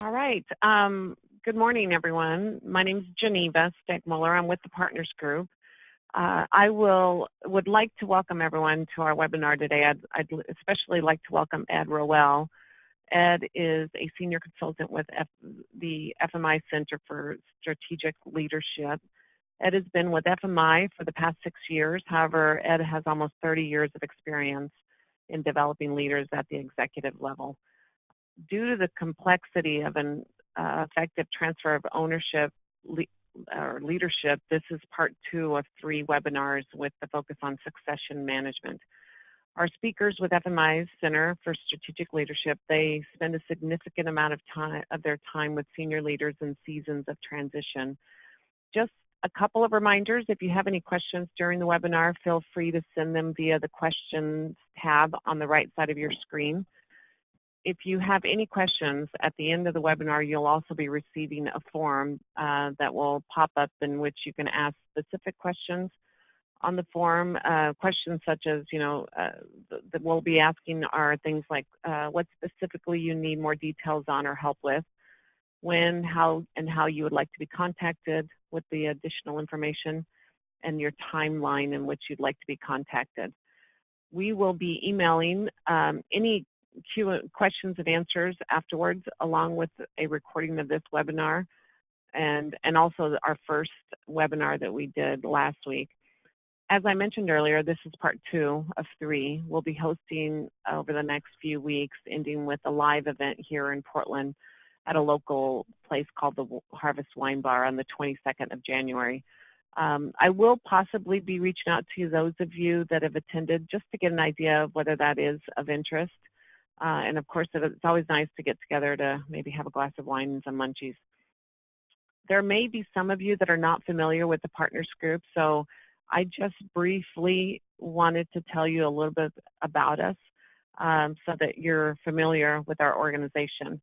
All right. Good morning, everyone. My name is Geneva Stegmuller. I'm with the Partners Group. Would like to welcome everyone to our webinar today. I'd especially like to welcome Ed Rowell. Ed is a senior consultant with the FMI Center for Strategic Leadership. Ed has been with FMI for the past 6 years. However, Ed has almost 30 years of experience in developing leaders at the executive level. Due to the complexity of an effective transfer of ownership or leadership, this is part 2 of 3 webinars with the focus on succession management. Our speakers with FMI's Center for Strategic Leadership, they spend a significant amount of their time with senior leaders in seasons of transition. Just a couple of reminders: if you have any questions during the webinar, feel free to send them via the questions tab on the right side of your screen. If you have any questions at the end of the webinar, you'll also be receiving a form that will pop up in which you can ask specific questions. On the form, questions such as, that we'll be asking are things like what specifically you need more details on or help with, when, how, and how you would like to be contacted with the additional information, and your timeline in which you'd like to be contacted. We will be emailing any questions and answers afterwards, along with a recording of this webinar and also our first webinar that we did last week. As I mentioned earlier, this is part 2 of 3. We'll be hosting over the next few weeks, ending with a live event here in Portland at a local place called the Harvest Wine Bar on the 22nd of January. I will possibly be reaching out to those of you that have attended just to get an idea of whether that is of interest. And of course, it's always nice to get together to maybe have a glass of wine and some munchies. There may be some of you that are not familiar with the Partners Group, so I just briefly wanted to tell you a little bit about us so that you're familiar with our organization.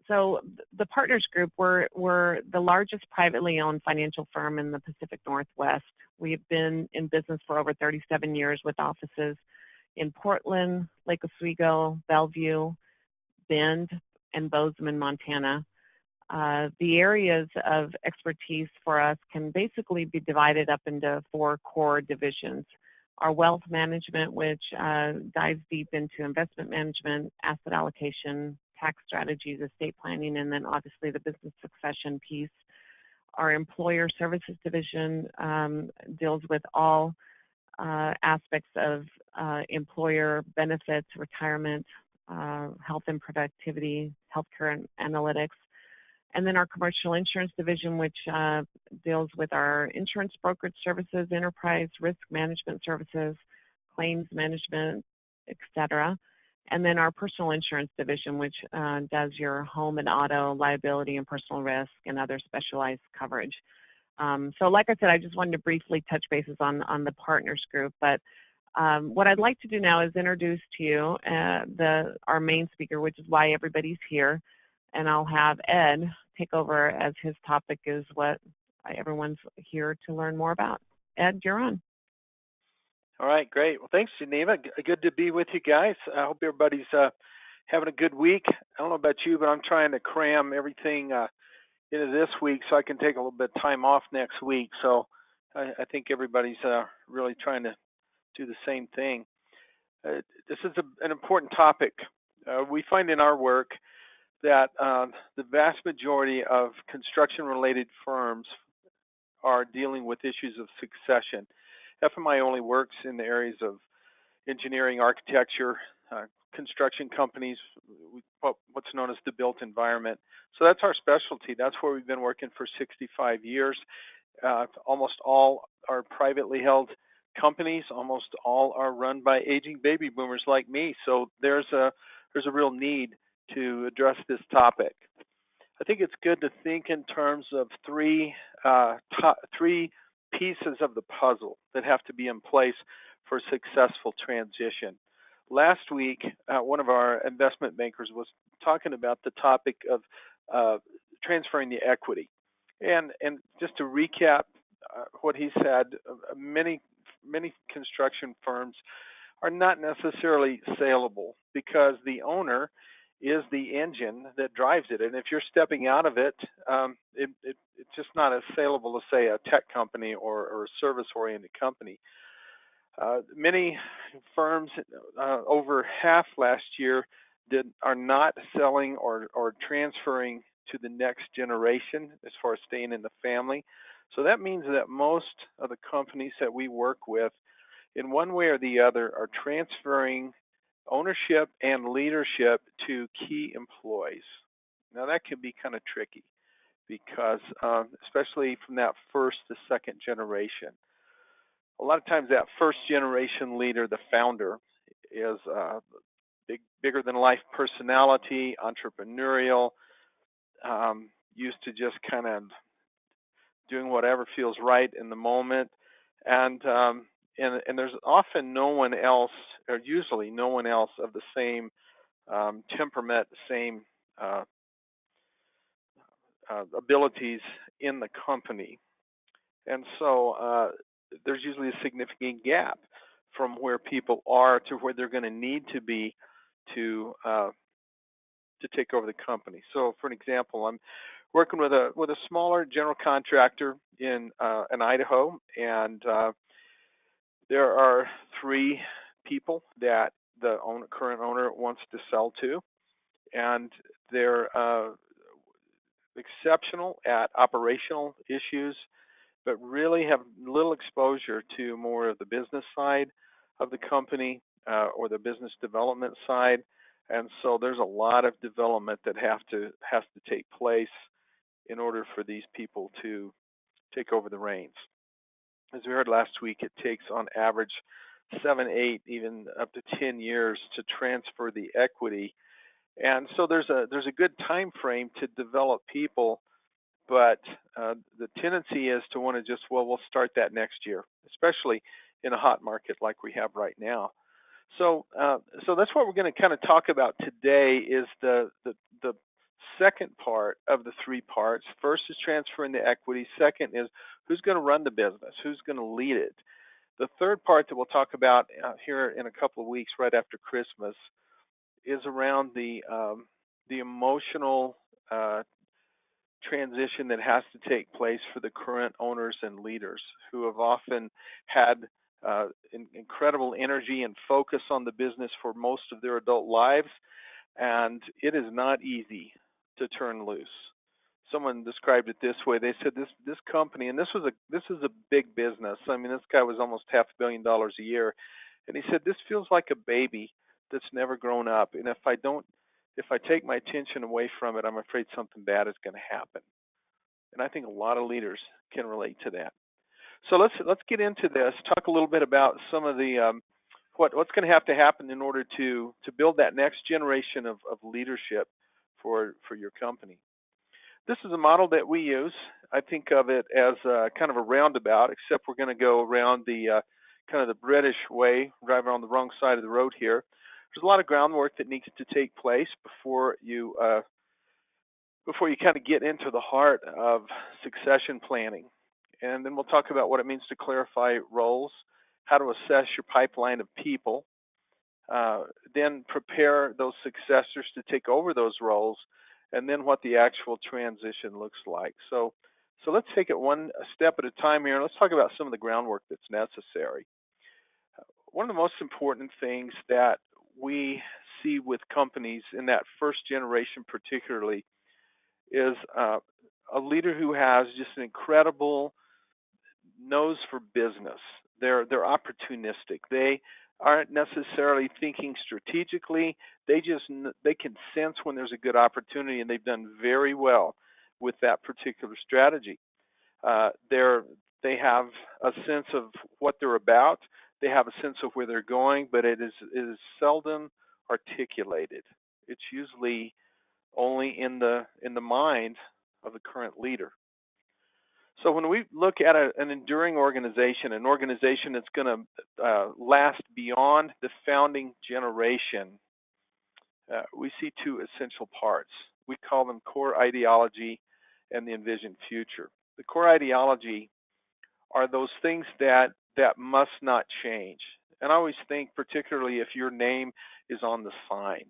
So the Partners Group, we're the largest privately owned financial firm in the Pacific Northwest. We've been in business for over 37 years with offices in Portland, Lake Oswego, Bellevue, Bend, and Bozeman, Montana. The areas of expertise for us can basically be divided up into 4 core divisions. Our wealth management, which dives deep into investment management, asset allocation, tax strategies, estate planning, and then obviously the business succession piece. Our employer services division deals with all aspects of employer benefits, retirement, health and productivity, healthcare and analytics. And then our commercial insurance division, which deals with our insurance brokerage services, enterprise risk management services, claims management, etc. And then our personal insurance division, which does your home and auto, liability and personal risk, and other specialized coverage. So like I said, I just wanted to briefly touch bases on the Partners Group, but what I'd like to do now is introduce to you our main speaker, which is why everybody's here, and I'll have Ed take over as his topic is what everyone's here to learn more about. Ed, you're on. All right, great. Well, thanks, Geneva. Good to be with you guys. I hope everybody's having a good week. I don't know about you, but I'm trying to cram everything into this week so I can take a little bit of time off next week. So I think everybody's really trying to do the same thing. This is an important topic. We find in our work that the vast majority of construction-related firms are dealing with issues of succession. FMI only works in the areas of engineering, architecture, construction companies, what's known as the built environment. So that's our specialty. That's where we've been working for 65 years. Almost all are privately held companies. Almost all are run by aging baby boomers like me. So there's a real need to address this topic. I think it's good to think in terms of three pieces of the puzzle that have to be in place for successful transition. Last week, one of our investment bankers was talking about the topic of transferring the equity. And just to recap what he said, many construction firms are not necessarily saleable because the owner is the engine that drives it. And if you're stepping out of it, it's just not as saleable as, say, a tech company or a service-oriented company. Many firms, over half last year, are not selling or transferring to the next generation as far as staying in the family. So that means that most of the companies that we work with, in one way or the other, are transferring ownership and leadership to key employees. Now that can be kind of tricky because, especially from that first to second generation, a lot of times that first generation leader, the founder, is bigger than life personality, entrepreneurial, used to just kind of doing whatever feels right in the moment, and there's often no one else, or usually no one else of the same temperament, same abilities in the company, and so there's usually a significant gap from where people are to where they're going to need to be to take over the company. So, for an example, I'm working with a smaller general contractor in Idaho, and there are 3 people that the current owner wants to sell to, and they're exceptional at operational issues, but really have little exposure to more of the business side of the company or the business development side. And so there's a lot of development that has to take place in order for these people to take over the reins. As we heard last week, it takes on average 7, 8, even up to 10 years to transfer the equity. And so there's a good time frame to develop people, but the tendency is to want to just, we'll start that next year, especially in a hot market like we have right now. So that's what we're going to kind of talk about today is the second part of the 3 parts. First is transferring the equity. Second is who's going to run the business, who's going to lead it. The third part that we'll talk about here in a couple of weeks, right after Christmas, is around the emotional transition that has to take place for the current owners and leaders who have often had incredible energy and focus on the business for most of their adult lives, and it is not easy to turn loose. Someone described it this way. They said this company, and this is a big business. I mean, this guy was almost $500 million a year, and he said this feels like a baby that's never grown up, and if I take my attention away from it, I'm afraid something bad is going to happen. And I think a lot of leaders can relate to that. So let's get into this. Talk a little bit about some of the what's going to have to happen in order to build that next generation of leadership for your company. This is a model that we use. I think of it as kind of a roundabout, except we're going to go around the kind of the British way, driving on the wrong side of the road here. There's a lot of groundwork that needs to take place before you kind of get into the heart of succession planning. And then we'll talk about what it means to clarify roles, how to assess your pipeline of people, then prepare those successors to take over those roles, and then what the actual transition looks like. So let's take it one step at a time here, and let's talk about some of the groundwork that's necessary. One of the most important things that we see with companies in that first generation particularly is a leader who has just an incredible nose for business. They're opportunistic. They aren't necessarily thinking strategically. They can sense when there's a good opportunity, and they've done very well with that particular strategy. They have a sense of what they're about. They have a sense of where they're going, but it is seldom articulated. It's usually only in the mind of the current leader. So when we look at an enduring organization, an organization that's going to last beyond the founding generation, we see 2 essential parts. We call them core ideology and the envisioned future. The core ideology are those things that must not change. And I always think, particularly if your name is on the sign,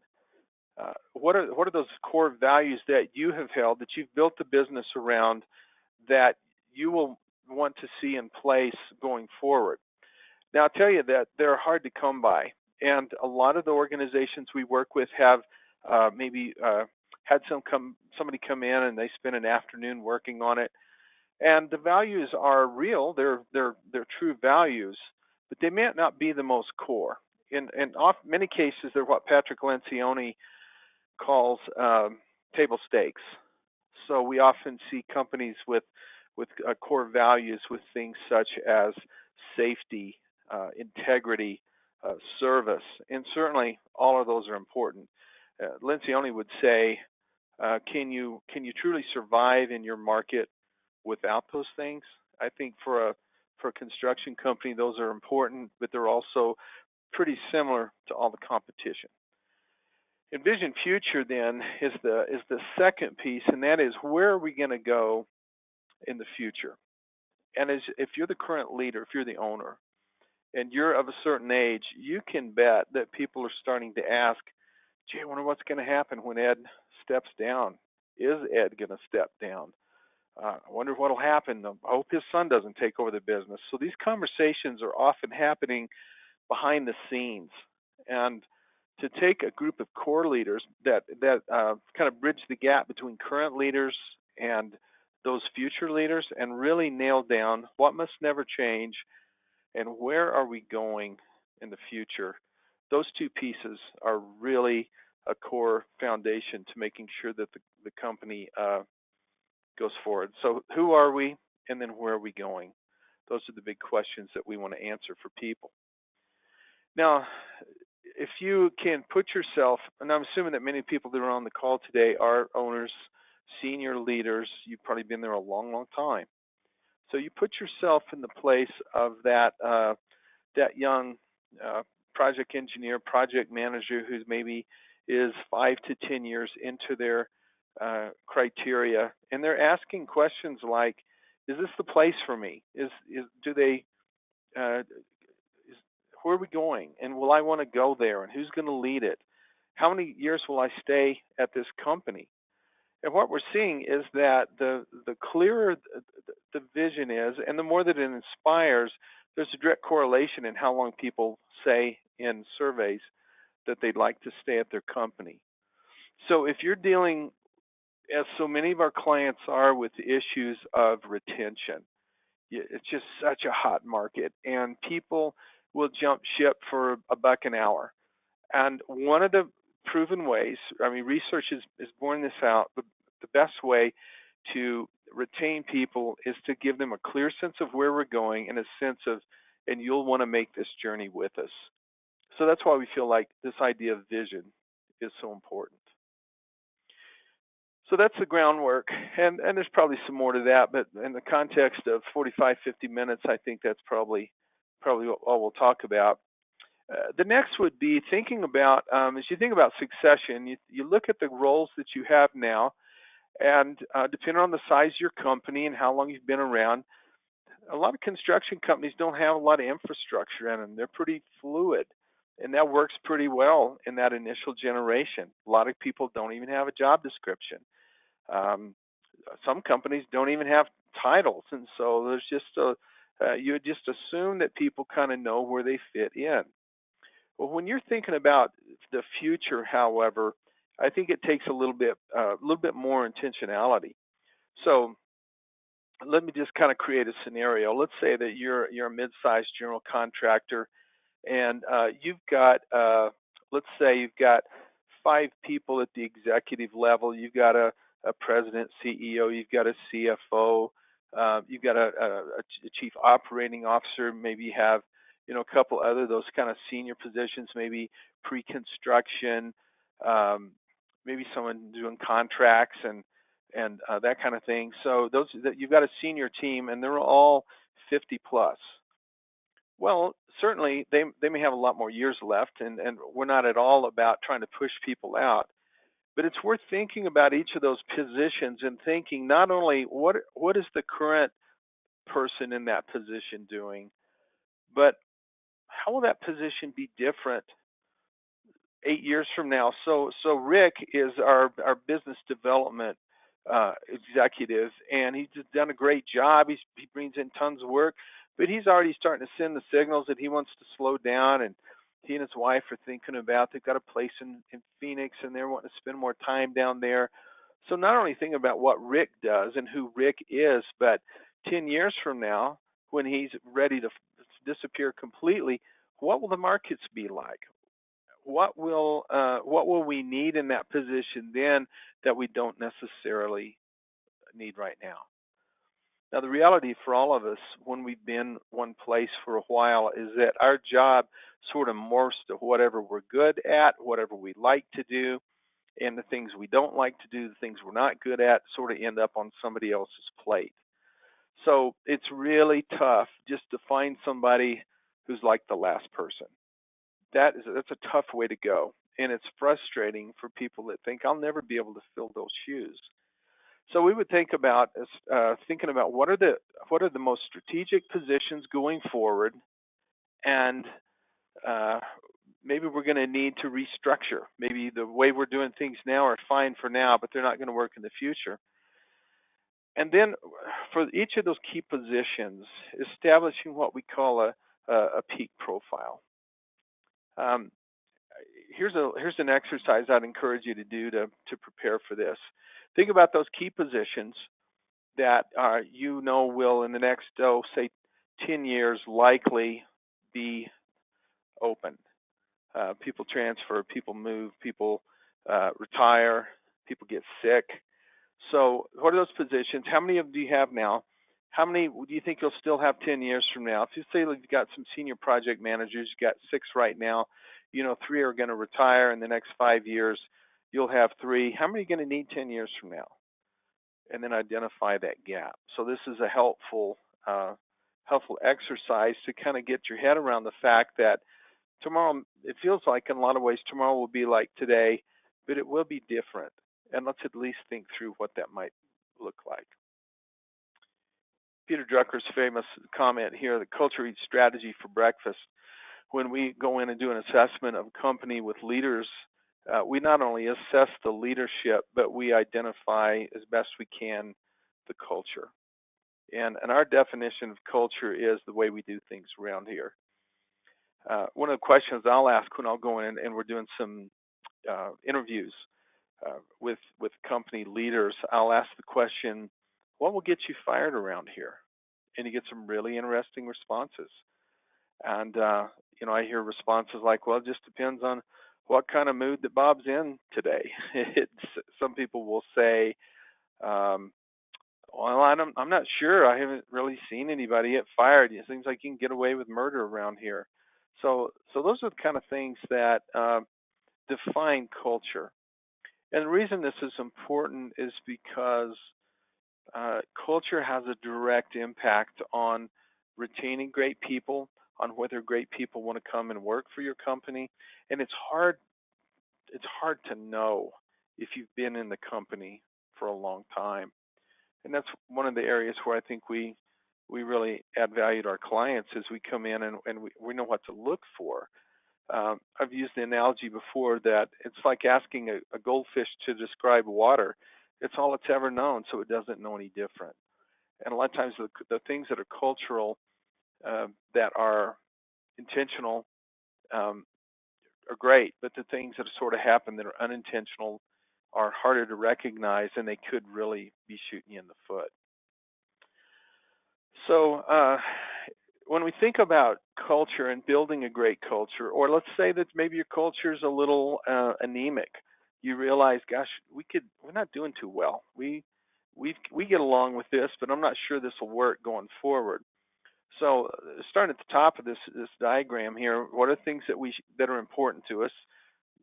What are those core values that you have held, that you've built the business around, that you will want to see in place going forward? Now, I'll tell you that they're hard to come by, and a lot of the organizations we work with have maybe had somebody come in and they spend an afternoon working on it, and the values are real. They're true values, but they may not be the most core. In many cases, they're what Patrick Lencioni calls table stakes. So we often see companies with core values with things such as safety, integrity, service, and certainly all of those are important. Lencioni would say, can you truly survive in your market without those things? I think for a construction company, those are important, but they're also pretty similar to all the competition. Envision future then is the second piece, and that is, where are we going to go in the future? And if you're the current leader, if you're the owner, and you're of a certain age, you can bet that people are starting to ask, gee, I wonder what's going to happen when Ed steps down. Is Ed going to step down? I wonder what will happen. I hope his son doesn't take over the business. So these conversations are often happening behind the scenes. And to take a group of core leaders that kind of bridge the gap between current leaders and those future leaders and really nail down what must never change and where are we going in the future. Those two pieces are really a core foundation to making sure that the company goes forward. So who are we, and then where are we going? Those are the big questions that we want to answer for people. Now, if you can put yourself, and I'm assuming that many people that are on the call today are owners, senior leaders, you've probably been there a long, long time. So you put yourself in the place of that young project engineer, project manager who maybe is 5 to 10 years into their criteria, and they're asking questions like, "Is this the place for me? Where are we going? And will I want to go there? And who's going to lead it? How many years will I stay at this company?" And what we're seeing is that the clearer the vision is, and the more that it inspires, there's a direct correlation in how long people say in surveys that they'd like to stay at their company. So if you're dealing, as so many of our clients are, with the issues of retention, it's just such a hot market, and people will jump ship for $1 an hour. And one of the proven ways, I mean, research is borne this out, the best way to retain people is to give them a clear sense of where we're going and a sense of, and you'll want to make this journey with us. So that's why we feel like this idea of vision is so important. So that's the groundwork, and there's probably some more to that, but in the context of 45, 50 minutes, I think that's probably all we'll talk about. The next would be thinking about, as you think about succession, you look at the roles that you have now, and depending on the size of your company and how long you've been around, a lot of construction companies don't have a lot of infrastructure in them. They're pretty fluid, and that works pretty well in that initial generation. A lot of people don't even have a job description. Some companies don't even have titles, and so there's just you just assume that people kind of know where they fit in. Well, when you're thinking about the future, however, I think it takes a little bit more intentionality. So let me just kind of create a scenario. Let's say that you're a mid-sized general contractor, and you've got let's say you've got 5 people at the executive level. You've got a president, CEO. You've got a CFO. You've got a chief operating officer. Maybe you have a couple other those kind of senior positions, maybe pre-construction, maybe someone doing contracts and that kind of thing. So you've got a senior team, and they're all 50 plus. Well, certainly they may have a lot more years left, and we're not at all about trying to push people out. But it's worth thinking about each of those positions and thinking not only what is the current person in that position doing, but how will that position be different 8 years from now. So Rick is our business development executive, and he's just done a great job. He brings in tons of work, but he's already starting to send the signals that he wants to slow down. And he and his wife are thinking about, they've got a place in Phoenix, and they're wanting to spend more time down there. So not only think about what Rick does and who Rick is, but 10 years from now, when he's ready to disappear completely, what will the markets be like? What will we need in that position then that we don't necessarily need right now? Now, the reality for all of us when we've been one place for a while is that our job sort of morphs to whatever we're good at, whatever we like to do, and the things we don't like to do, the things we're not good at, sort of end up on somebody else's plate. So it's really tough just to find somebody who's like the last person. That's a tough way to go, and it's frustrating for people that think I'll never be able to fill those shoes. So we would think about thinking about what are the most strategic positions going forward, and uh, maybe we're going to need to restructure. Maybe the way we're doing things now are fine for now, but they're not going to work in the future. And then for each of those key positions, establishing what we call a peak profile. Um, here's an exercise I'd encourage you to do to prepare for this. Think about those key positions that will in the next say 10 years likely be open. People transfer, people move, people retire, people get sick. So what are those positions? How many of them do you have now? How many do you think you'll still have 10 years from now? If you say you've got some senior project managers, you've got 6 right now, 3 are going to retire in the next 5 years, you'll have 3. How many are you going to need 10 years from now? And then identify that gap. So this is a helpful exercise to kind of get your head around the fact that tomorrow, it feels like in a lot of ways tomorrow will be like today, but it will be different. And let's at least think through what that might look like. Peter Drucker's famous comment here that culture eats strategy for breakfast. When we go in and do an assessment of a company with leaders, we not only assess the leadership, but we identify as best we can the culture. And our definition of culture is the way we do things around here. One of the questions I'll ask when I'll go in and we're doing some interviews with company leaders, I'll ask the question, what will get you fired around here? And you get some really interesting responses. And I hear responses like, well, it just depends on what kind of mood that Bob's in today. Some people will say, well, I'm not sure. I haven't really seen anybody get fired. It seems like you can get away with murder around here. So those are the kind of things that define culture. And the reason this is important is because culture has a direct impact on retaining great people, on whether great people want to come and work for your company. And it's hard to know if you've been in the company for a long time. And that's one of the areas where I think we really add value to our clients as we come in and we know what to look for. I've used the analogy before that it's like asking a goldfish to describe water. It's all it's ever known, so it doesn't know any different. And a lot of times the things that are cultural, that are intentional, are great, but the things that sort of happen that are unintentional are harder to recognize, and they could really be shooting you in the foot. So when we think about culture and building a great culture, or let's say that maybe your culture is a little anemic, you realize, gosh, we're not doing too well. We get along with this, but I'm not sure this will work going forward. So starting at the top of this diagram here, what are things that are important to us?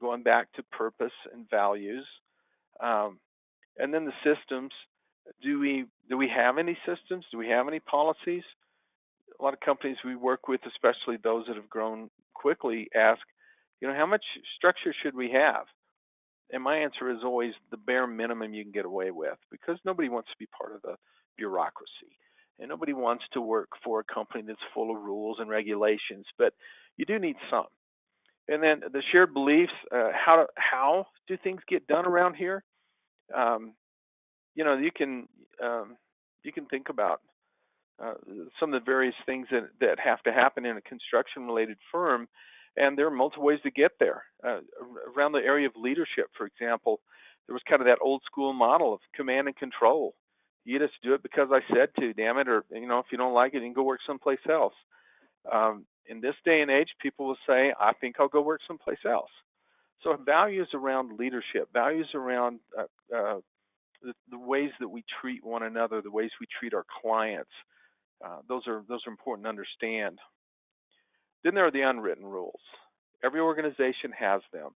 Going back to purpose and values, and then the systems. Do we have any systems? Do we have any policies? A lot of companies we work with, especially those that have grown quickly, ask, how much structure should we have? And my answer is always the bare minimum you can get away with, because nobody wants to be part of the bureaucracy. And nobody wants to work for a company that's full of rules and regulations, but you do need some. And then the shared beliefs. How do things get done around here? Um, you can think about uh, some of the various things that have to happen in a construction related firm, and there are multiple ways to get there. Around the area of leadership, for example, there was kind of that old school model of command and control. You just do it because I said to, damn it, or if you don't like it, you can go work someplace else. In this day and age, people will say, I think I'll go work someplace else. So values around leadership, values around the ways that we treat one another, the ways we treat our clients, those are important to understand. Then there are the unwritten rules. Every organization has them.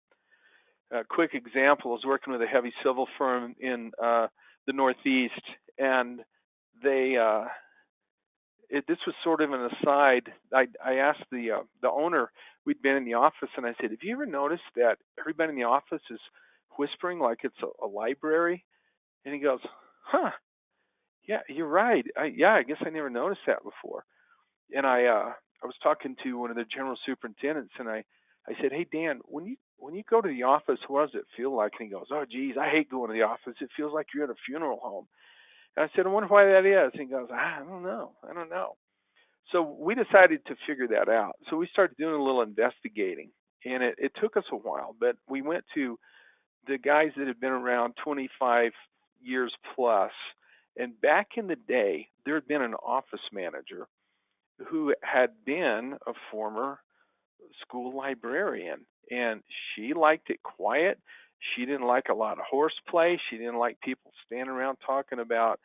A quick example is working with a heavy civil firm in the Northeast, and they this was sort of an aside. I asked the owner. We'd been in the office, and I said, "Have you ever noticed that everybody in the office is whispering like it's a library?" And he goes, "Huh? Yeah, you're right. I guess I never noticed that before." And I was talking to one of the general superintendents, and I said, "Hey Dan, when you go to the office, what does it feel like?" And he goes, "Oh geez, I hate going to the office. It feels like you're at a funeral home." And I said, "I wonder why that is." And he goes, "I don't know. I don't know." So we decided to figure that out. So we started doing a little investigating, and it took us a while, but we went to the guys that had been around 25 years plus, and back in the day, there had been an office manager who had been a former school librarian, and she liked it quiet. She didn't like a lot of horseplay. She didn't like people standing around talking about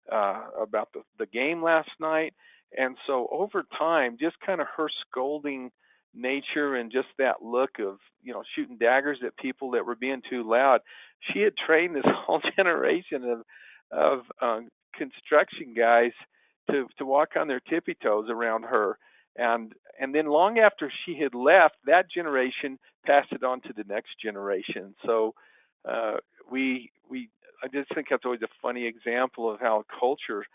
the game last night. And so over time, just kind of her scolding nature and just that look of shooting daggers at people that were being too loud, she had trained this whole generation of construction guys to walk on their tippy toes around her. And then long after she had left, that generation passed it on to the next generation. So uh, we I just think that's always a funny example of how culture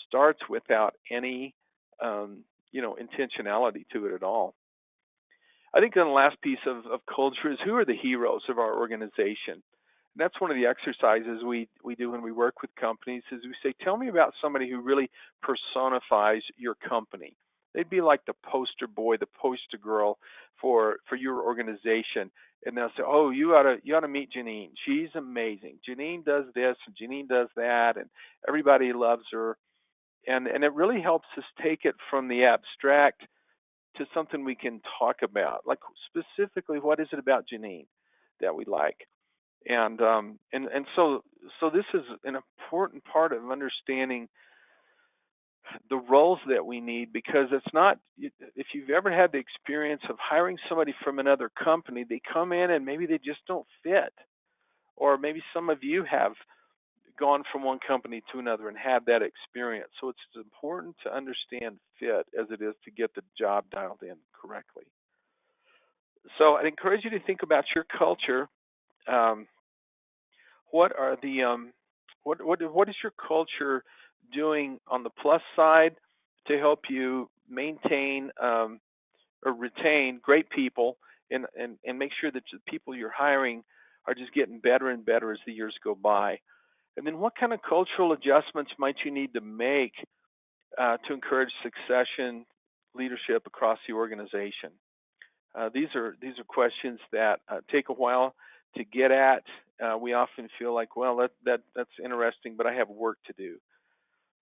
starts without any intentionality to it at all. I think then the last piece of culture is, who are the heroes of our organization? And that's one of the exercises we do when we work with companies is we say, tell me about somebody who really personifies your company. They'd be like the poster boy, the poster girl for your organization. And they'll say, oh, you ought to meet Janine. She's amazing. Janine does this and Janine does that, and everybody loves her. And it really helps us take it from the abstract to something we can talk about. Like specifically, what is it about Janine that we like? And so this is an important part of understanding the roles that we need, because it's not, if you've ever had the experience of hiring somebody from another company, they come in and maybe they just don't fit, or maybe some of you have gone from one company to another and had that experience. So it's important to understand fit as it is to get the job dialed in correctly. So I'd encourage you to think about your culture. Um, what are the what is your culture doing on the plus side to help you maintain or retain great people, and make sure that the people you're hiring are just getting better and better as the years go by? And then what kind of cultural adjustments might you need to make to encourage succession leadership across the organization? These are questions that take a while to get at. We often feel like, well, that's interesting, but I have work to do.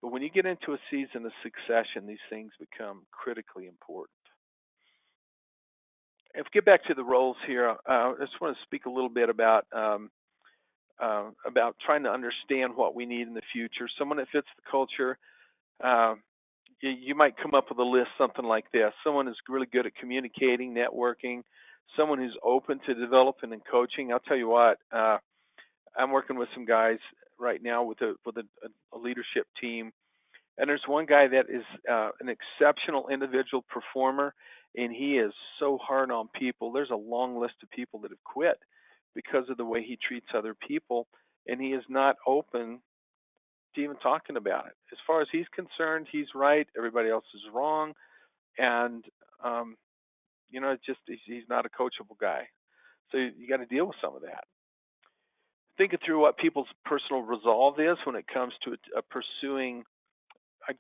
But when you get into a season of succession, these things become critically important. If we get back to the roles here, I just want to speak a little bit about trying to understand what we need in the future. Someone that fits the culture. Uh, you might come up with a list something like this: someone who's really good at communicating, networking, someone who's open to developing and coaching. I'll tell you what, I'm working with some guys right now with a leadership team, and there's one guy that is an exceptional individual performer, and he is so hard on people. There's a long list of people that have quit because of the way he treats other people, and he is not open to even talking about it. As far as he's concerned, he's right. Everybody else is wrong, and um, It's just he's not a coachable guy. So you got to deal with some of that. Thinking through what people's personal resolve is when it comes to pursuing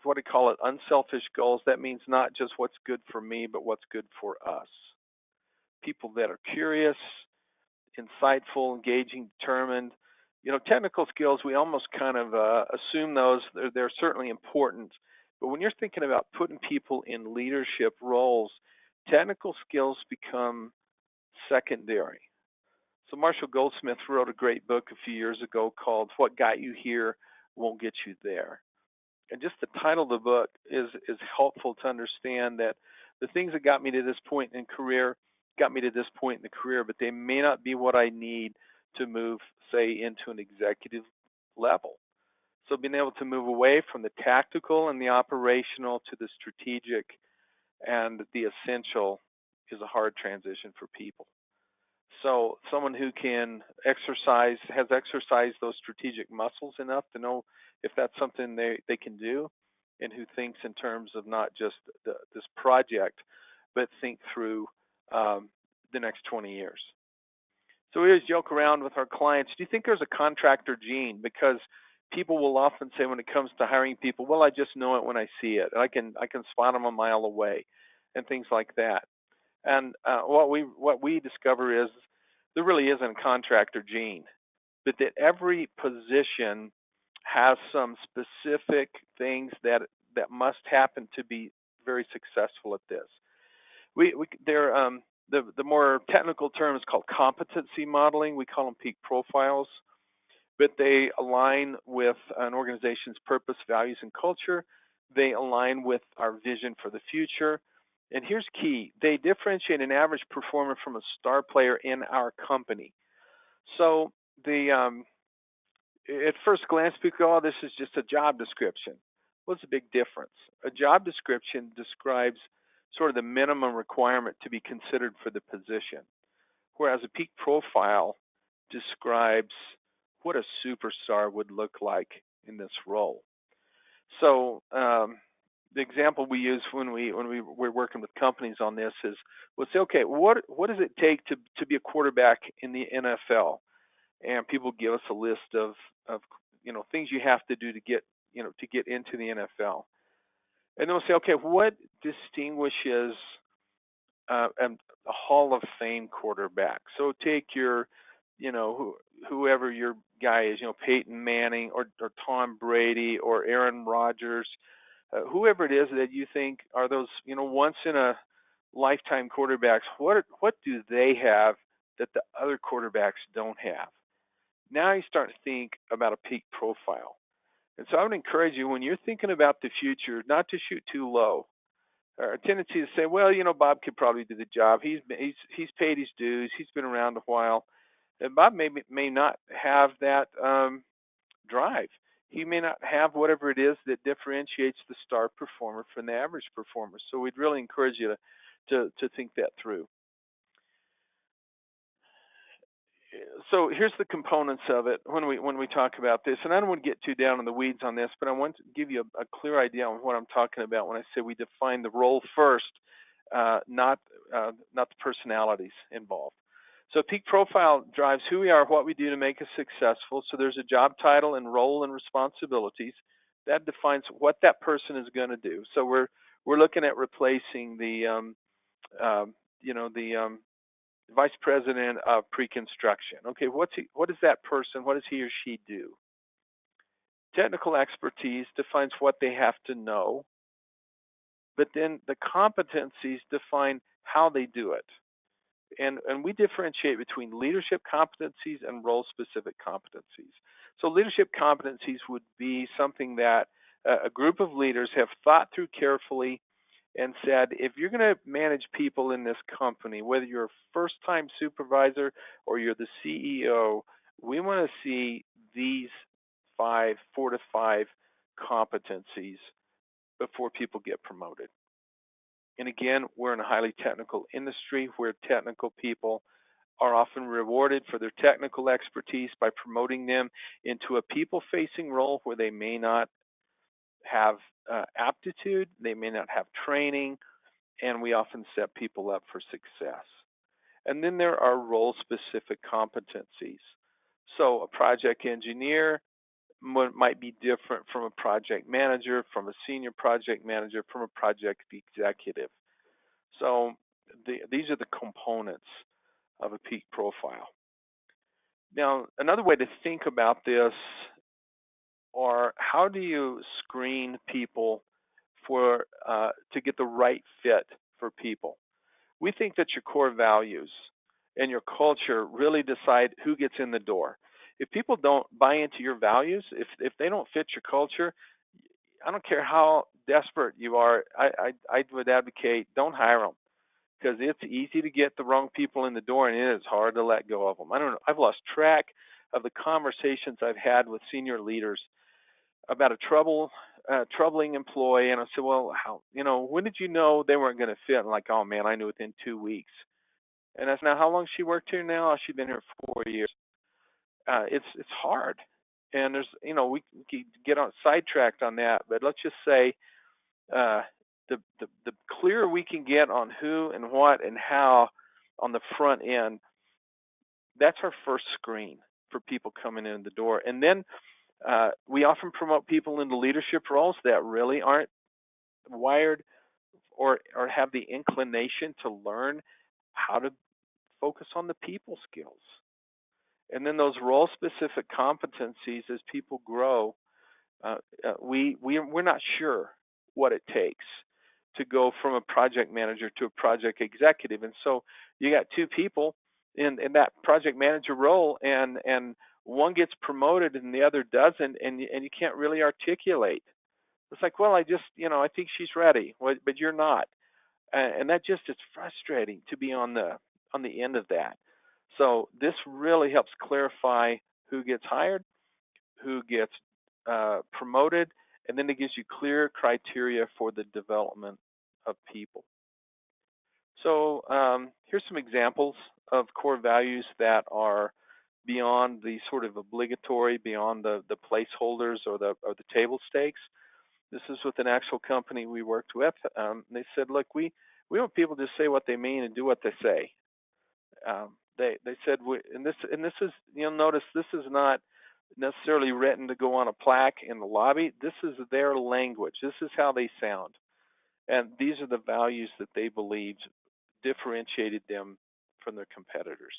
what I call it unselfish goals. That means not just what's good for me, but what's good for us. People that are curious, insightful, engaging, determined. Technical skills, we almost kind of assume those. They're certainly important. But when you're thinking about putting people in leadership roles, technical skills become secondary. So Marshall Goldsmith wrote a great book a few years ago called What Got You Here Won't Get You There. And just the title of the book is helpful to understand that the things that got me to this point in career got me to this point in the career, but they may not be what I need to move, say, into an executive level. So being able to move away from the tactical and the operational to the strategic and the essential is a hard transition for people. So someone who has exercised those strategic muscles enough to know if that's something they can do, and who thinks in terms of not just this project, but think through the next 20 years. So we always joke around with our clients, do you think there's a contractor gene? Because people will often say when it comes to hiring people, well, I just know it when I see it. I can spot them a mile away and things like that. And what we discover is there really isn't a contractor gene, but that every position has some specific things that must happen to be very successful at this. The more technical term is called competency modeling. We call them peak profiles, but they align with an organization's purpose, values, and culture. They align with our vision for the future. And here's key. They differentiate an average performer from a star player in our company. So at first glance, people go, oh, this is just a job description. What's the big difference? A job description describes sort of the minimum requirement to be considered for the position, whereas a peak profile describes what a superstar would look like in this role. So the example we use when we're working with companies on this is we'll say, okay, what does it take to be a quarterback in the NFL? And people give us a list of things you have to do to get into the NFL. And then we'll say, okay, what distinguishes a Hall of Fame quarterback? So take your, whoever your guy is, Peyton Manning or Tom Brady or Aaron Rodgers, whoever it is that you think are those, once in a lifetime quarterbacks. What do they have that the other quarterbacks don't have? Now you start to think about a peak profile. And so I would encourage you, when you're thinking about the future, not to shoot too low. Our tendency to say, well, Bob could probably do the job. He's paid his dues. He's been around a while. And Bob may not have that drive. He may not have whatever it is that differentiates the star performer from the average performer. So we'd really encourage you to think that through. So here's the components of it when we talk about this, and I don't want to get too down in the weeds on this, but I want to give you a clear idea on what I'm talking about when I say we define the role first, not the personalities involved. So peak profile drives who we are, what we do to make us successful. So there's a job title and role and responsibilities that defines what that person is going to do. So we're looking at replacing the vice president of pre-construction. Okay, what is that person? What does he or she do? Technical expertise defines what they have to know, but then the competencies define how they do it. And we differentiate between leadership competencies and role-specific competencies. So leadership competencies would be something that a group of leaders have thought through carefully and said, if you're going to manage people in this company, whether you're a first-time supervisor or you're the CEO, we want to see these 4 to 5 competencies before people get promoted. And again, we're in a highly technical industry where technical people are often rewarded for their technical expertise by promoting them into a people-facing role where they may not have aptitude, they may not have training, and we often set people up for success. And then there are role-specific competencies. So a project engineer might be different from a project manager, from a senior project manager, from a project executive. So these are the components of a peak profile. Now, another way to think about this are how do you screen people for to get the right fit for people? We think that your core values and your culture really decide who gets in the door. If people don't buy into your values, if they don't fit your culture, I don't care how desperate you are, I would advocate don't hire them, because it's easy to get the wrong people in the door and it is hard to let go of them. I don't know, I've lost track of the conversations I've had with senior leaders about a troubling employee, and I said, well, how, when did you know they weren't going to fit? And like, oh man, I knew within 2 weeks. And that's now how long she worked here now? She's been here 4 years. It's hard, and there's we could get on sidetracked on that, but let's just say the clearer we can get on who and what and how on the front end, that's our first screen for people coming in the door. And then we often promote people into leadership roles that really aren't wired or have the inclination to learn how to focus on the people skills. And then those role-specific competencies, as people grow, we're not sure what it takes to go from a project manager to a project executive. And so you got two people in that project manager role, and one gets promoted and the other doesn't, and you can't really articulate. It's like, well, I think she's ready, but you're not, and that just is frustrating to be on the end of that. So this really helps clarify who gets hired, who gets promoted, and then it gives you clear criteria for the development of people. So here's some examples of core values that are beyond the sort of obligatory, beyond the placeholders or the table stakes. This is with an actual company we worked with. They said, look, we want people to say what they mean and do what they say. They said, and this is, you'll notice this is not necessarily written to go on a plaque in the lobby. This is their language. This is how they sound. And these are the values that they believed differentiated them from their competitors.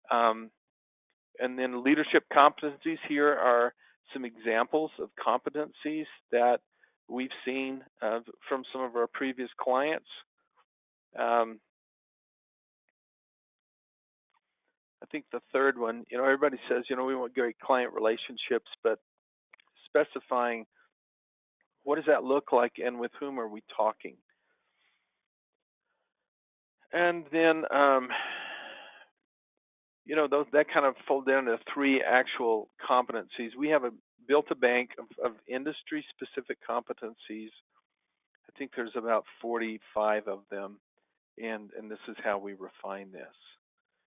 And then leadership competencies. Here are some examples of competencies that we've seen from some of our previous clients. I think the third one, everybody says, we want great client relationships, but specifying what does that look like and with whom are we talking? And then, that kind of fold down to three actual competencies. We have built a bank of industry-specific competencies. I think there's about 45 of them, and this is how we refine this.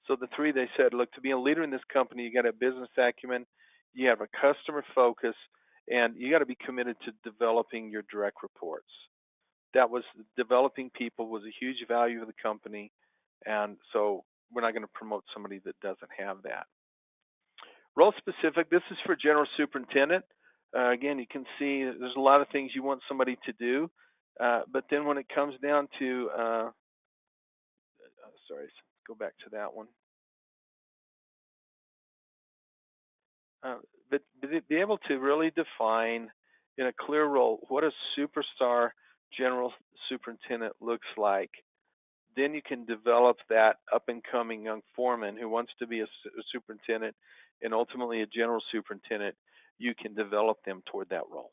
So the three, they said, look, to be a leader in this company, you got a business acumen, you have a customer focus, and you got to be committed to developing your direct reports. That was developing people was a huge value of the company, and so we're not going to promote somebody that doesn't have that. Role specific, this is for general superintendent. Again, you can see there's a lot of things you want somebody to do, but then when it comes down to, sorry, go back to that one. But be able to really define in a clear role what a superstar general superintendent looks like. Then you can develop that up-and-coming young foreman who wants to be a superintendent and ultimately a general superintendent. You can develop them toward that role.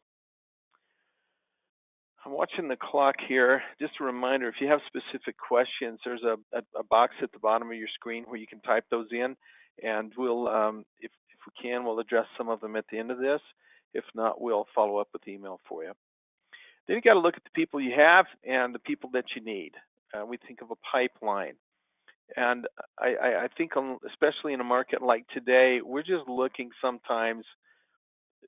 I'm watching the clock here. Just a reminder, if you have specific questions, there's a box at the bottom of your screen where you can type those in, and we'll, if we can, we'll address some of them at the end of this. If not, we'll follow up with email for you. Then you got to look at the people you have and the people that you need. We think of a pipeline. And I think, especially in a market like today, we're just looking sometimes,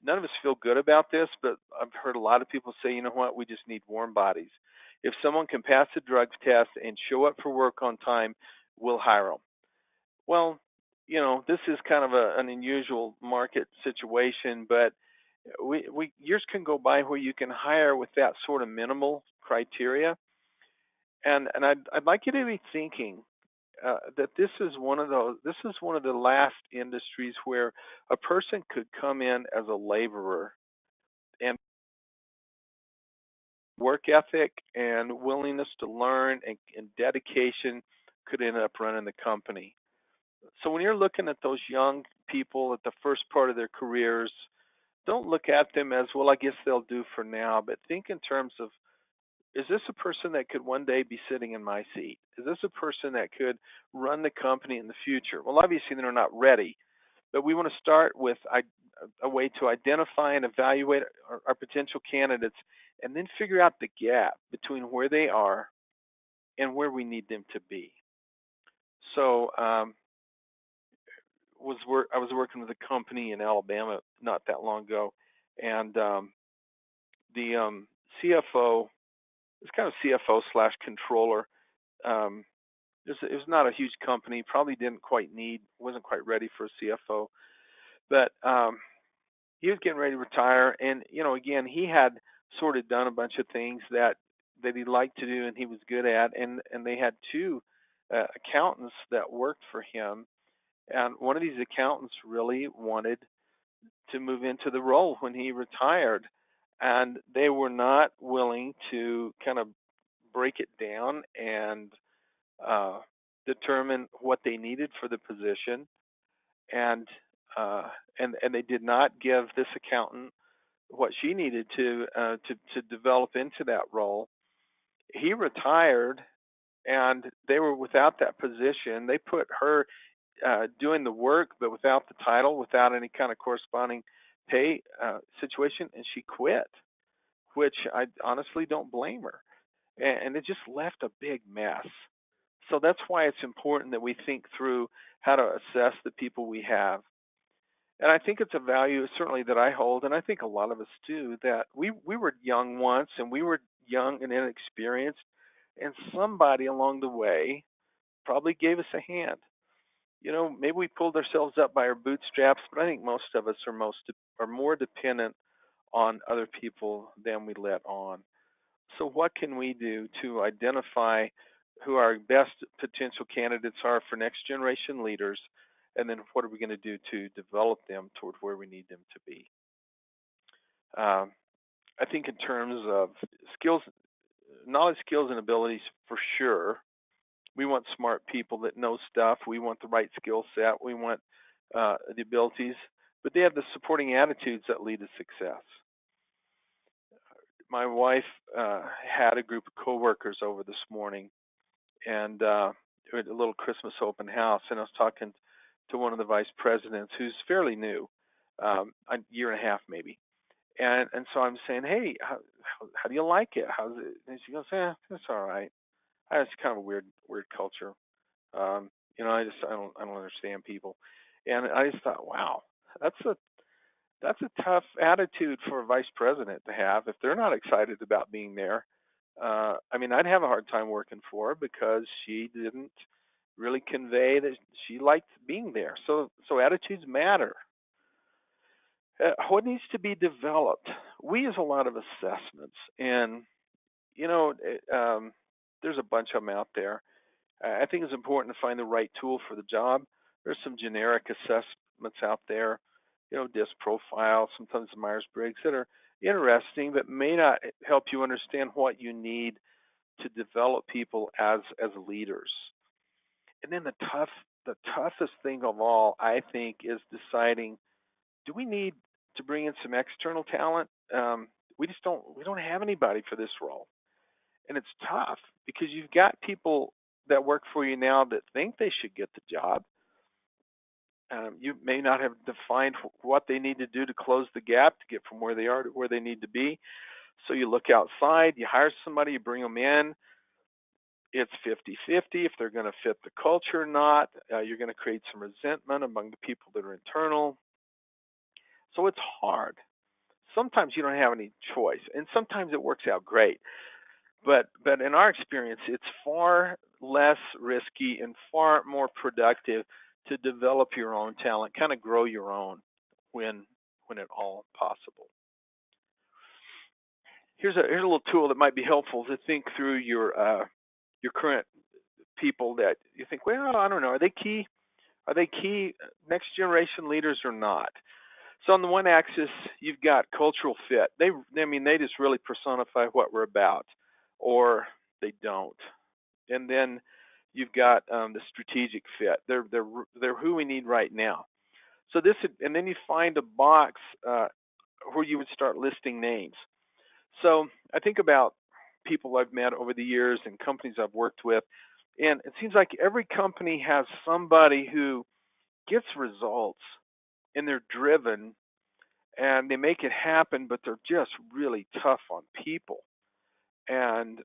none of us feel good about this, but I've heard a lot of people say, you know what, we just need warm bodies. If someone can pass the drug test and show up for work on time, we'll hire them. Well, this is kind of an unusual market situation, but we years can go by where you can hire with that sort of minimal criteria, and I'd like you to be thinking that this is one of the last industries where a person could come in as a laborer, and work ethic and willingness to learn and dedication could end up running the company. So when you're looking at those young people at the first part of their careers, don't look at them as, well, I guess they'll do for now, but think in terms of, is this a person that could one day be sitting in my seat? Is this a person that could run the company in the future? Well, obviously they're not ready, but we want to start with a way to identify and evaluate our potential candidates and then figure out the gap between where they are and where we need them to be. So I was working with a company in Alabama not that long ago, and the CFO, it's kind of CFO slash controller. Um, it was not a huge company, probably wasn't quite ready for a CFO, but he was getting ready to retire, and again, he had sort of done a bunch of things that he liked to do and he was good at, and they had two accountants that worked for him, and one of these accountants really wanted to move into the role when he retired, and they were not willing to kind of break it down and determine what they needed for the position, and and they did not give this accountant what she needed to develop into that role. He retired, and they were without that position. They put her doing the work, but without the title, without any kind of corresponding pay situation, and she quit, which I honestly don't blame her. And it just left a big mess. So that's why it's important that we think through how to assess the people we have. And I think it's a value certainly that I hold, and I think a lot of us do, that we were young once, and we were young and inexperienced, and somebody along the way probably gave us a hand. Maybe we pulled ourselves up by our bootstraps, but I think most of us are more dependent on other people than we let on. So what can we do to identify who our best potential candidates are for next generation leaders, and then what are we going to do to develop them toward where we need them to be? I think in terms of skills, knowledge, skills, and abilities, for sure, we want smart people that know stuff. We want the right skill set. We want the abilities, but they have the supporting attitudes that lead to success. My wife had a group of coworkers over this morning, and we had a little Christmas open house, and I was talking to one of the vice presidents who's fairly new, a year and a half maybe. And so I'm saying, hey, how do you like it? How's it? And she goes, it's all right. It's kind of a weird culture. I don't understand people. And I just thought, wow, that's a tough attitude for a vice president to have if they're not excited about being there. I'd have a hard time working for her because she didn't really convey that she liked being there. So attitudes matter. What needs to be developed? We use a lot of assessments, and there's a bunch of them out there. I think it's important to find the right tool for the job. There's some generic assessments out there, DISC profile, sometimes the Myers-Briggs, that are interesting but may not help you understand what you need to develop people as leaders. And then the toughest thing of all, I think, is deciding, do we need to bring in some external talent? We don't have anybody for this role. And it's tough because you've got people that work for you now that think they should get the job. You may not have defined what they need to do to close the gap to get from where they are to where they need to be. So you look outside, you hire somebody, you bring them in. It's 50-50 if they're going to fit the culture or not. You're going to create some resentment among the people that are internal. So it's hard. Sometimes you don't have any choice, and sometimes it works out great. But in our experience, it's far less risky and far more productive to develop your own talent, kind of grow your own when at all possible. Here's a little tool that might be helpful to think through your current people that you think, well, I don't know, are they key? Are they key next generation leaders or not? So on the one axis, you've got cultural fit. They just really personify what we're about, or they don't. And then you've got the strategic fit. They're who we need right now. So and then you find a box where you would start listing names. So I think about people I've met over the years and companies I've worked with, and it seems like every company has somebody who gets results and they're driven and they make it happen, but they're just really tough on people. And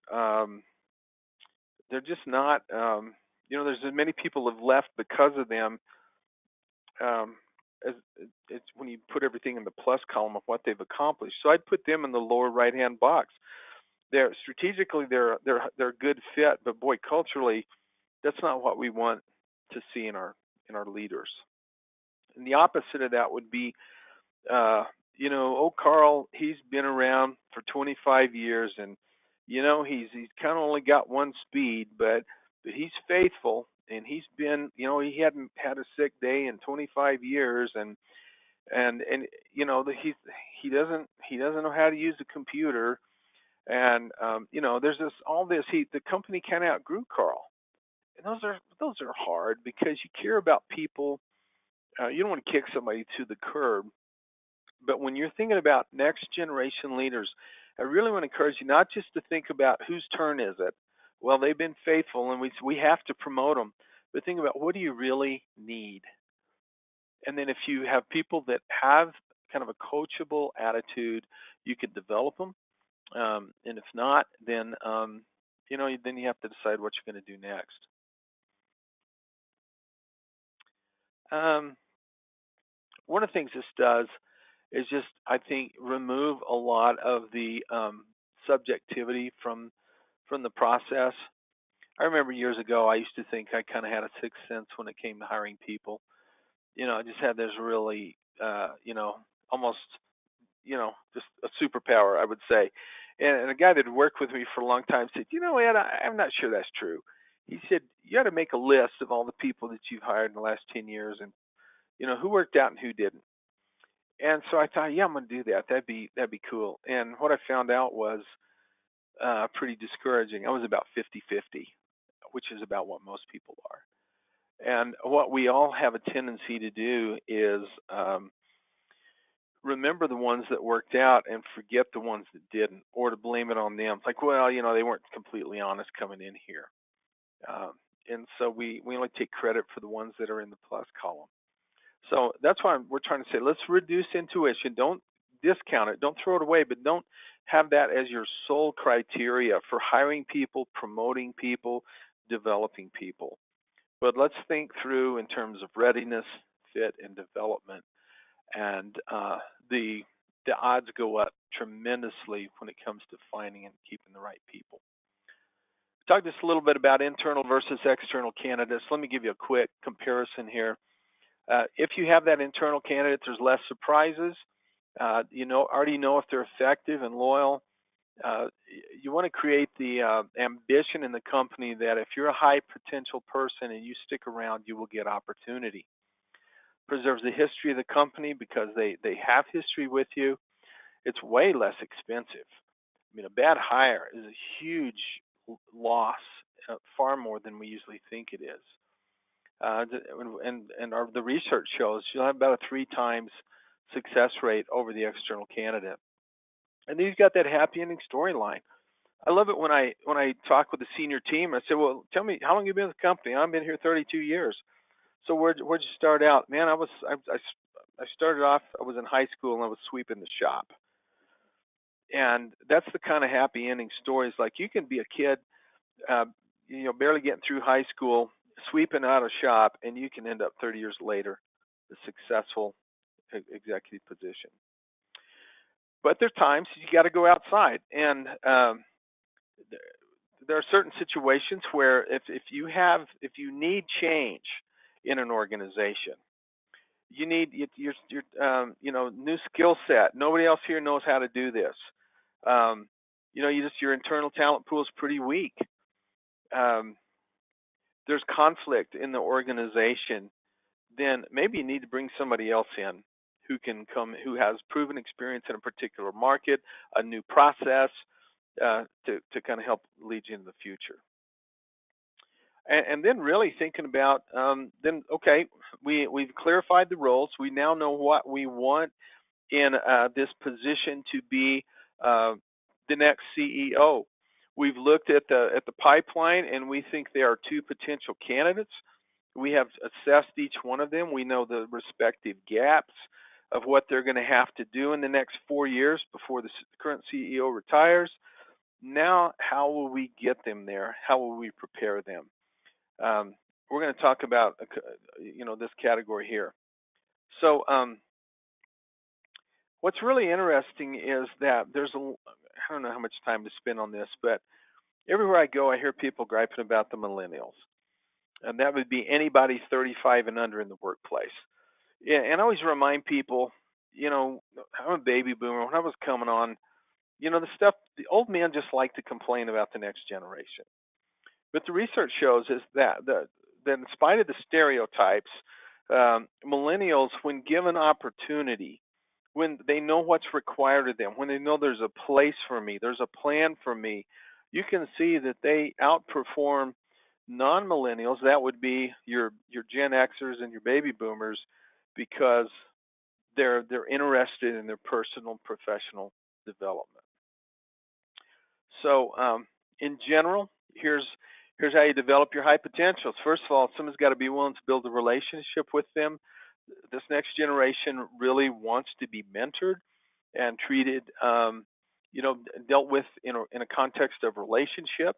they're just not, there's as many people have left because of them. As it's when you put everything in the plus column of what they've accomplished. So I'd put them in the lower right-hand box. They're strategically they're a good fit, but boy, culturally, that's not what we want to see in our leaders. And the opposite of that would be, Carl, he's been around for 25 years, and he's kind of only got one speed, but he's faithful, and he's been, he hadn't had a sick day in 25 years, and he doesn't know how to use a computer, and there's the company kind of outgrew Carl, and those are hard because you care about people. You don't want to kick somebody to the curb. But when you're thinking about next generation leaders, I really want to encourage you not just to think about whose turn is it. Well, they've been faithful, and we have to promote them. But think about, what do you really need? And then if you have people that have kind of a coachable attitude, you could develop them. And if not, then then you have to decide what you're going to do next. One of the things this does is just, I think, remove a lot of the subjectivity from the process. I remember years ago, I used to think I kind of had a sixth sense when it came to hiring people. I just had this really, almost, just a superpower, I would say. And a guy that worked with me for a long time said, Ed, I'm not sure that's true. He said, you got to make a list of all the people that you've hired in the last 10 years and, who worked out and who didn't. And so I thought, yeah, I'm going to do that. That'd be cool. And what I found out was pretty discouraging. I was about 50-50, which is about what most people are. And what we all have a tendency to do is remember the ones that worked out and forget the ones that didn't, or to blame it on them. It's like, well, they weren't completely honest coming in here. And so we only take credit for the ones that are in the plus column. So that's why we're trying to say, let's reduce intuition. Don't discount it. Don't throw it away, but don't have that as your sole criteria for hiring people, promoting people, developing people. But let's think through in terms of readiness, fit, and development. And the odds go up tremendously when it comes to finding and keeping the right people. Talk just a little bit about internal versus external candidates. Let me give you a quick comparison here. If you have that internal candidate, there's less surprises. Already know if they're effective and loyal. You want to create the ambition in the company that if you're a high potential person and you stick around, you will get opportunity. Preserves the history of the company because they have history with you. It's way less expensive. I mean, a bad hire is a huge loss, far more than we usually think it is. The research shows you'll have about a 3 times success rate over the external candidate. And then you've got that happy ending storyline. I love it when I talk with the senior team. I say, well, tell me, how long have you been with the company? I've been here 32 years. So where'd you start out? Man, I started off, I was in high school and I was sweeping the shop. And that's the kind of happy ending stories. Like, you can be a kid, barely getting through high school, sweeping out a shop, and you can end up 30 years later a successful executive position. But there are times you got to go outside, and there are certain situations where if you need change in an organization, you need your new skill set. Nobody else here knows how to do this. Your internal talent pool is pretty weak. Um, there's conflict in the organization. Then maybe you need to bring somebody else in who has proven experience in a particular market, a new process, to kind of help lead you into the future. And then really thinking about then okay, we've clarified the roles. We now know what we want in this position to be the next CEO. We've looked at the pipeline, and we think there are two potential candidates. We have assessed each one of them. We know the respective gaps of what they're going to have to do in the next 4 years before the current CEO retires. Now, how will we get them there? How will we prepare them? We're going to talk about this category here. So what's really interesting is that I don't know how much time to spend on this, but everywhere I go, I hear people griping about the millennials, and that would be anybody 35 and under in the workplace. Yeah, and I always remind people, I'm a baby boomer. When I was coming on, the old men just like to complain about the next generation. But the research shows is that in spite of the stereotypes, millennials, when given opportunity, when they know what's required of them, when they know there's a place for me, there's a plan for me, you can see that they outperform non-millennials. That would be your Gen Xers and your baby boomers, because they're interested in their personal and professional development. So in general, here's how you develop your high potentials. First of all, someone's got to be willing to build a relationship with them. This next generation really wants to be mentored and treated, dealt with in a context of relationship.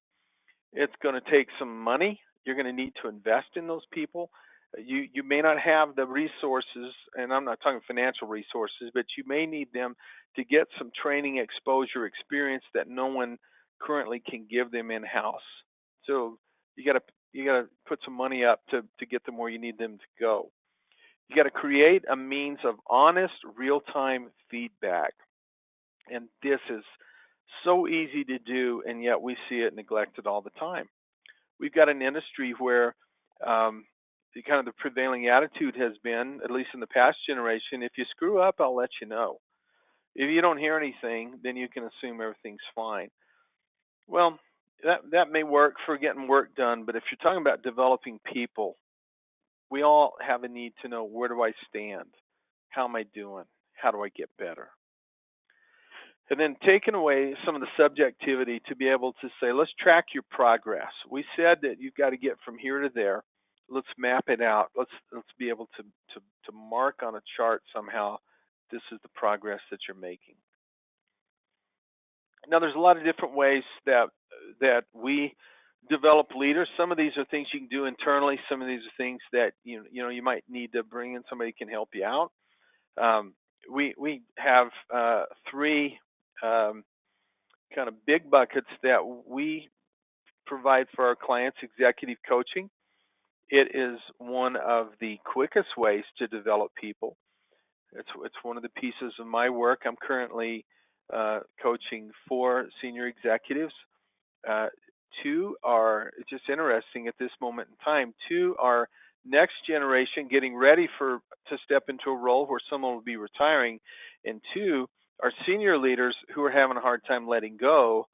It's going to take some money. You're going to need to invest in those people. You may not have the resources, and I'm not talking financial resources, but you may need them to get some training, exposure, experience that no one currently can give them in-house. So you got to put some money up to get them where you need them to go. You got to create a means of honest, real-time feedback, and this is so easy to do, and yet we see it neglected all the time. We've got an industry where the prevailing attitude has been, at least in the past generation, if you screw up, I'll let you know. If you don't hear anything, then you can assume everything's fine. Well, that may work for getting work done, but if you're talking about developing people, we all have a need to know, where do I stand? How am I doing? How do I get better? And then taking away some of the subjectivity to be able to say, let's track your progress. We said that you've got to get from here to there. Let's map it out. Let's be able to mark on a chart somehow, this is the progress that you're making. Now, there's a lot of different ways that we develop leaders. Some of these are things you can do internally. Some of these are things that you might need to bring in somebody who can help you out. We have three kind of big buckets that we provide for our clients. Executive coaching. It is one of the quickest ways to develop people. It's one of the pieces of my work. I'm currently coaching 4 senior executives. 2 are, it's just interesting at this moment in time, 2 are next generation getting ready to step into a role where someone will be retiring, and 2 are senior leaders who are having a hard time letting go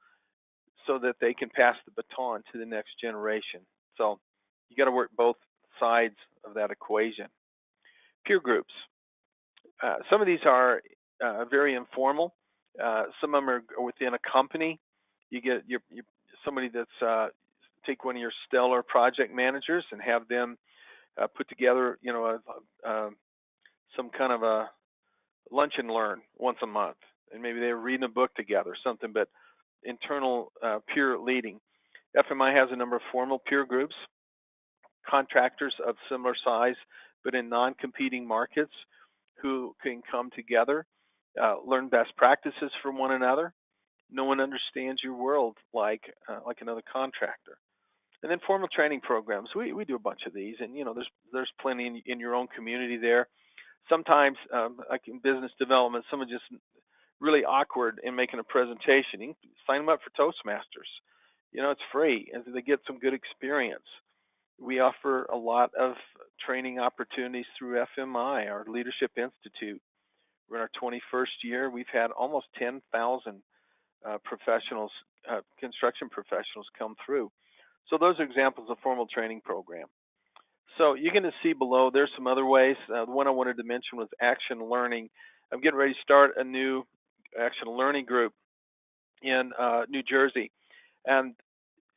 so that they can pass the baton to the next generation. So you got to work both sides of that equation. Peer groups. Some of these are very informal. Some of them are within a company. You get somebody that's take one of your stellar project managers and have them put together, some kind of a lunch and learn once a month, and maybe they're reading a book together, something. But internal peer leading. FMI has a number of formal peer groups, contractors of similar size, but in non-competing markets, who can come together, learn best practices from one another, No one understands your world like another contractor. And then formal training programs. We do a bunch of these, and there's plenty in your own community there. Sometimes, like in business development, someone just really awkward in making a presentation. You can sign them up for Toastmasters. It's free, and they get some good experience. We offer a lot of training opportunities through FMI, our Leadership Institute. We're in our 21st year. We've had almost 10,000 professionals, construction professionals, come through. So those are examples of formal training program. So you're going to see below, there's some other ways. The one I wanted to mention was action learning. I'm getting ready to start a new action learning group in New Jersey, and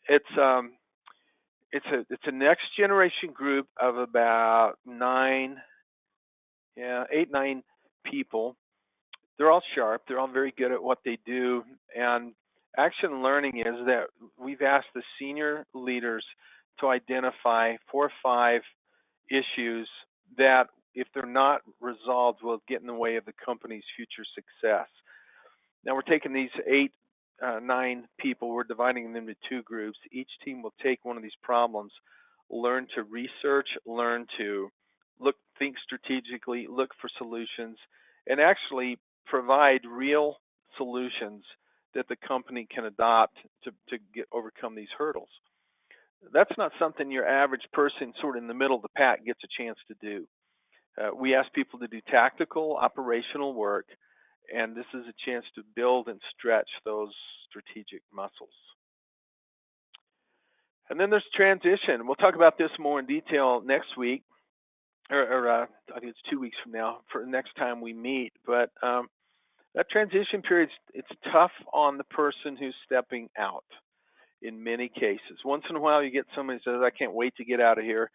it's a next generation group of about 9 people. They're all sharp. They're all very good at what they do. And action learning is that we've asked the senior leaders to identify 4 or 5 issues that, if they're not resolved, will get in the way of the company's future success. Now we're taking these 9 people, we're dividing them into 2 groups. Each team will take one of these problems, learn to research, learn to think strategically, look for solutions, and actually provide real solutions that the company can adopt to overcome these hurdles. That's not something your average person sort of in the middle of the pack gets a chance to do. We ask people to do tactical, operational work, and this is a chance to build and stretch those strategic muscles. And then there's transition. We'll talk about this more in detail next week, or I think it's 2 weeks from now, for the next time we meet. But that transition period, it's tough on the person who's stepping out in many cases. Once in a while you get somebody who says, I can't wait to get out of here.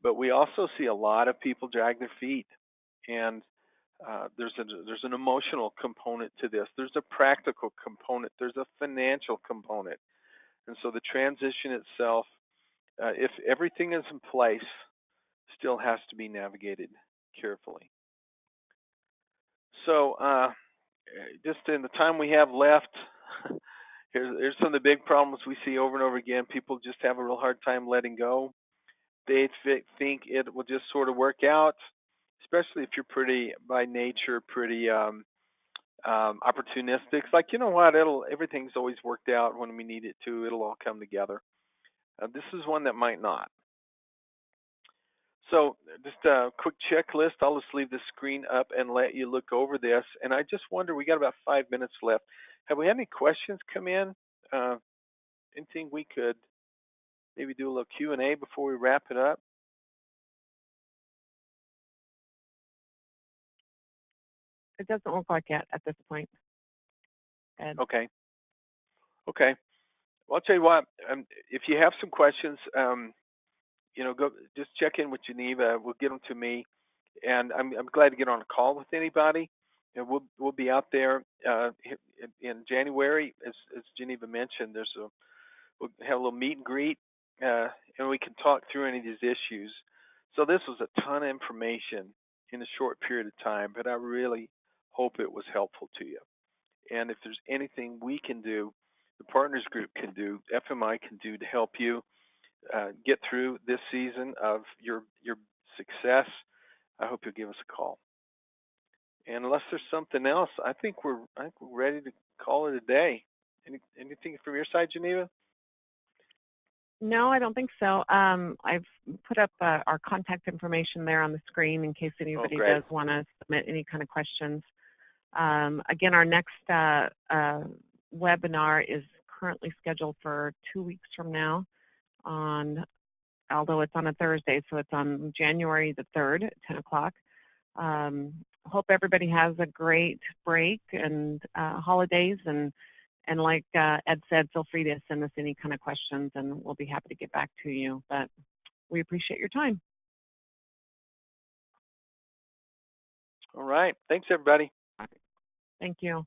But we also see a lot of people drag their feet. And there's an emotional component to this. There's a practical component. There's a financial component. And so the transition itself, if everything is in place, still has to be navigated carefully. So just in the time we have left, here's some of the big problems we see over and over again. People just have a real hard time letting go. They think it will just sort of work out, especially if you're by nature pretty opportunistic. It's like, you know what, everything's always worked out when we need it to. It'll all come together. This is one that might not. So just a quick checklist. I'll just leave the screen up and let you look over this. And I just wonder, we got about 5 minutes left. Have we had any questions come in? Anything we could maybe do a little Q&A before we wrap it up? It doesn't look like it at this point, Ed. Okay. Well, I'll tell you what. If you have some questions, go just check in with Geneva. We'll get them to me, and I'm glad to get on a call with anybody. And we'll be out there in January, as Geneva mentioned. We'll have a little meet and greet, and we can talk through any of these issues. So this was a ton of information in a short period of time, but I really hope it was helpful to you. And if there's anything we can do, the Partners Group can do, FMI can do to help you get through this season of your success, I hope you'll give us a call. And unless there's something else, I think we're ready to call it a day. Anything from your side, Geneva? No, I don't think so. I've put up our contact information there on the screen in case anybody does want to submit any kind of questions. Again, our next webinar is currently scheduled for 2 weeks from now, although it's on a Thursday, so it's on January the 3rd at 10 o'clock. Hope everybody has a great break and holidays, and like Ed said, feel free to send us any kind of questions, and we'll be happy to get back to you. But we appreciate your time. All right. Thanks, everybody. Thank you.